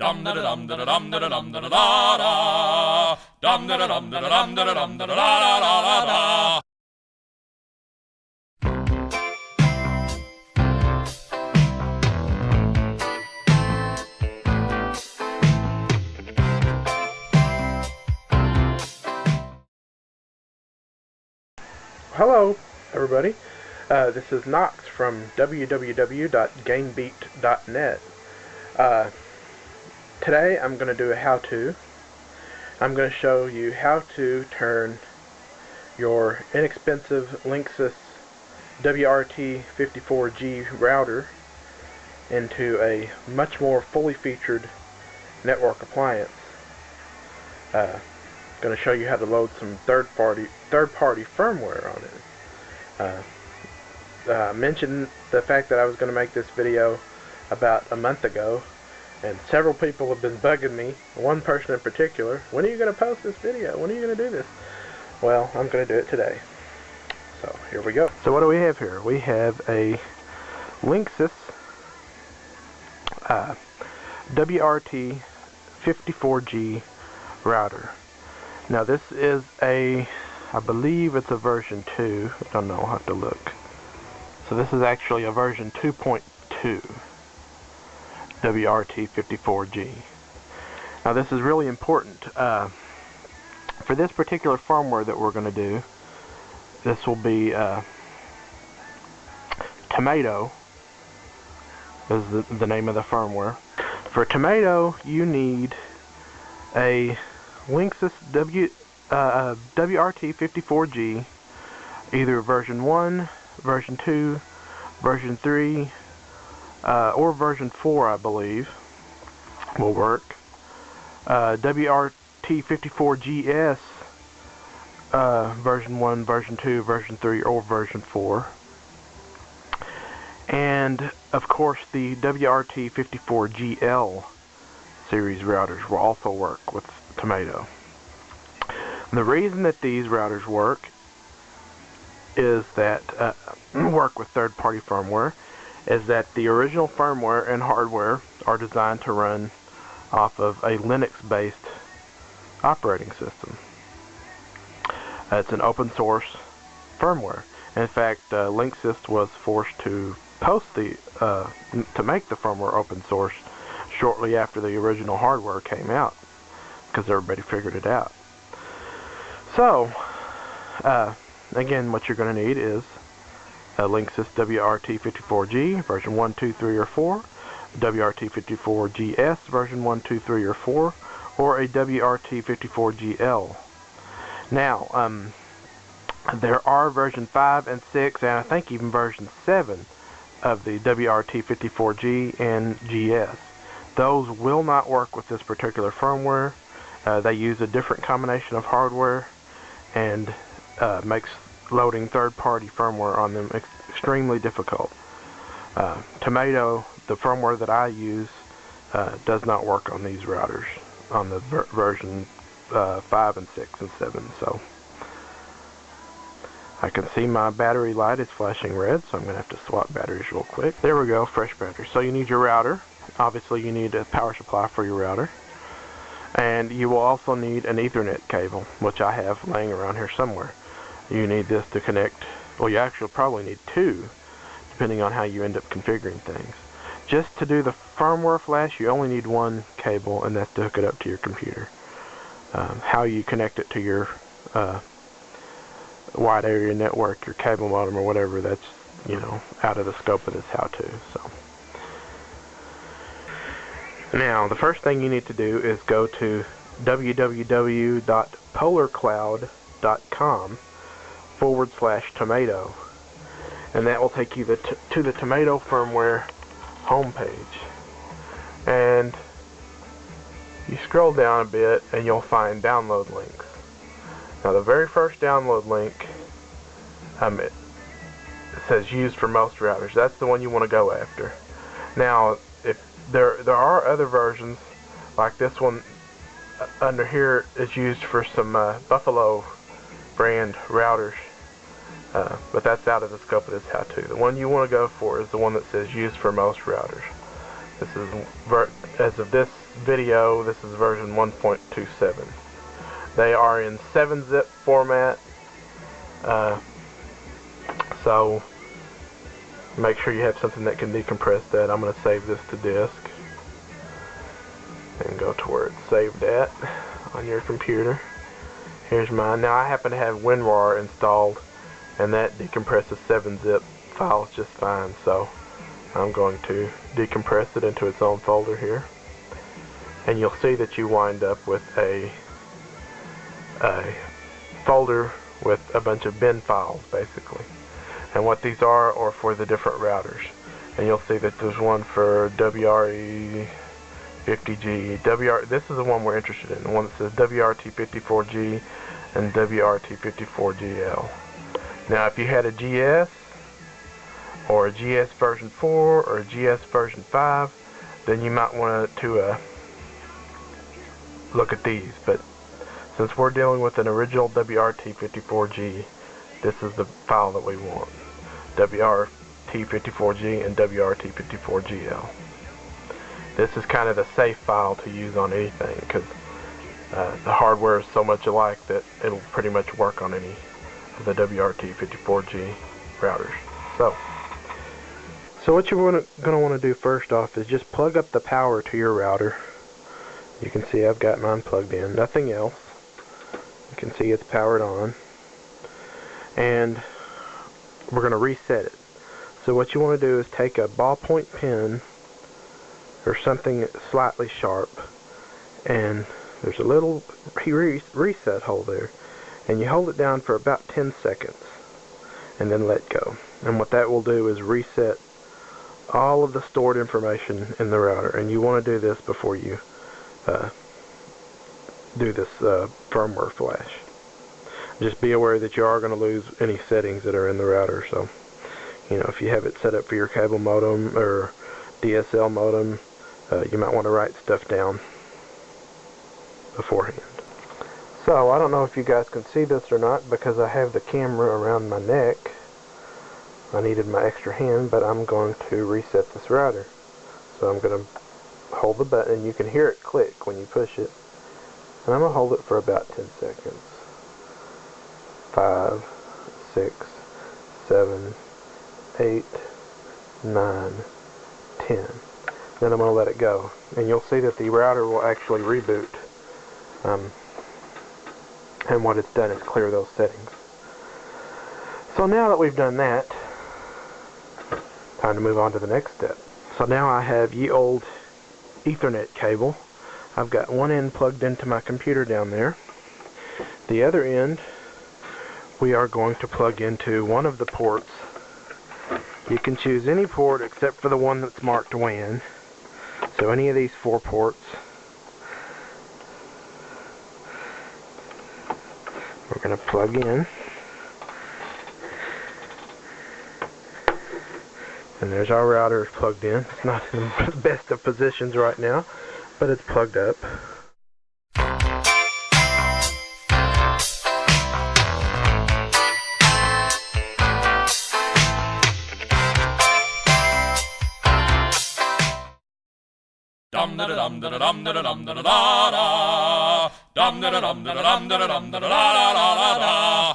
Dum da dum da dum da dum da da da. Dum da dum da dum da dum da da da da. Hello, everybody. This is Knox from www.gamebeat.net. Today I'm going to do a how-to. I'm going to show you how to turn your inexpensive Linksys WRT54G router into a much more fully featured network appliance. Going to show you how to load some third-party firmware on it. I mentioned the fact that I was going to make this video about a month ago, and several people have been bugging me, one person in particular, when are you going to post this video? When are you going to do this? Well, I'm going to do it today. So here we go. So what do we have here? We have a Linksys WRT54G router. Now this is I believe it's a version 2. I don't know, I'll have to look. So this is actually a version 2.2 WRT54G. Now this is really important. For this particular firmware that we're going to do, this will be Tomato is the name of the firmware. For Tomato, you need a Linksys WRT54G, either version 1, version 2, version 3, or version 4, I believe, will work. WRT54GS, version 1, version 2, version 3, or version 4. And, of course, the WRT54GL series routers will also work with Tomato. The reason that these routers work is that work with third-party firmware is that the original firmware and hardware are designed to run off of a Linux-based operating system. It's an open source firmware. In fact, Linksys was forced to to make the firmware open source shortly after the original hardware came out, because everybody figured it out. So, again, what you're going to need is a Linksys WRT54G version 1, 2, 3, or 4, WRT54GS version 1, 2, 3, or 4, or a WRT54GL. Now, there are version 5 and 6, and I think even version 7 of the WRT54G and GS. Those will not work with this particular firmware. They use a different combination of hardware and makes loading third-party firmware on them extremely difficult. Tomato, the firmware that I use, does not work on these routers, on the version 5 and 6 and 7. So I can see my battery light is flashing red, so I'm going to have to swap batteries real quick. There we go, fresh battery. So you need your router. Obviously you need a power supply for your router. And you will also need an Ethernet cable, which I have laying around here somewhere. You need this to connect, well, you actually probably need two, depending on how you end up configuring things. Just to do the firmware flash, you only need one cable, and that's to hook it up to your computer. How you connect it to your wide area network, your cable modem, or whatever, that's, you know, out of the scope of this how-to. So now, the first thing you need to do is go to www.polarcloud.com/tomato, and that will take you to the Tomato firmware homepage. And you scroll down a bit and you'll find download links. Now the very first download link, it says used for most routers. That's the one you want to go after. Now, if there are other versions, like this one under here is used for some Buffalo brand routers, but that's out of the scope of this how-to. The one you want to go for is the one that says used for most routers. This is as of this video, this is version 1.27. They are in 7-zip format, so make sure you have something that can decompress that. I'm going to save this to disk and go to where it's saved at on your computer. Here's mine. Now I happen to have WinRAR installed, and that decompresses 7-zip files just fine, so I'm going to decompress it into its own folder here, and you'll see that you wind up with a folder with a bunch of bin files basically. And what these are for the different routers, and you'll see that there's one for WRE 50G. This is the one we're interested in, the one that says WRT54G and WRT54GL. Now if you had a GS or a GS version 4 or a GS version 5, then you might want to look at these, but since we're dealing with an original WRT54G, this is the file that we want. WRT54G and WRT54GL. This is kind of the safe file to use on anything, because the hardware is so much alike that it'll pretty much work on any of the WRT54G routers. So what you're going to want to do first off is just plug up the power to your router. You can see I've got mine plugged in, nothing else. You can see it's powered on, and we're going to reset it. So what you want to do is take a ballpoint pen or something slightly sharp, and there's a little reset hole there, and you hold it down for about 10 seconds and then let go. And what that will do is reset all of the stored information in the router, and you want to do this before you do this firmware flash. Just be aware that you are going to lose any settings that are in the router, so you know, if you have it set up for your cable modem or DSL modem, you might want to write stuff down beforehand. So I don't know if you guys can see this or not because I have the camera around my neck. I needed my extra hand, but I'm going to reset this router. So I'm going to hold the button. You can hear it click when you push it, and I'm going to hold it for about 10 seconds. 5, 6, 7, 8, 9, 10. Then I'm going to let it go, and you'll see that the router will actually reboot, and what it's done is clear those settings. So now that we've done that, time to move on to the next step. So now I have ye old Ethernet cable. I've got one end plugged into my computer down there. The other end we are going to plug into one of the ports. You can choose any port except for the one that's marked WAN. So any of these 4 ports. We're going to plug in. And there's our router plugged in. It's not in the best of positions right now, but it's plugged up. Dum da dum da dum da dum da da da. Dum da dum da dum da dum da da da da da da.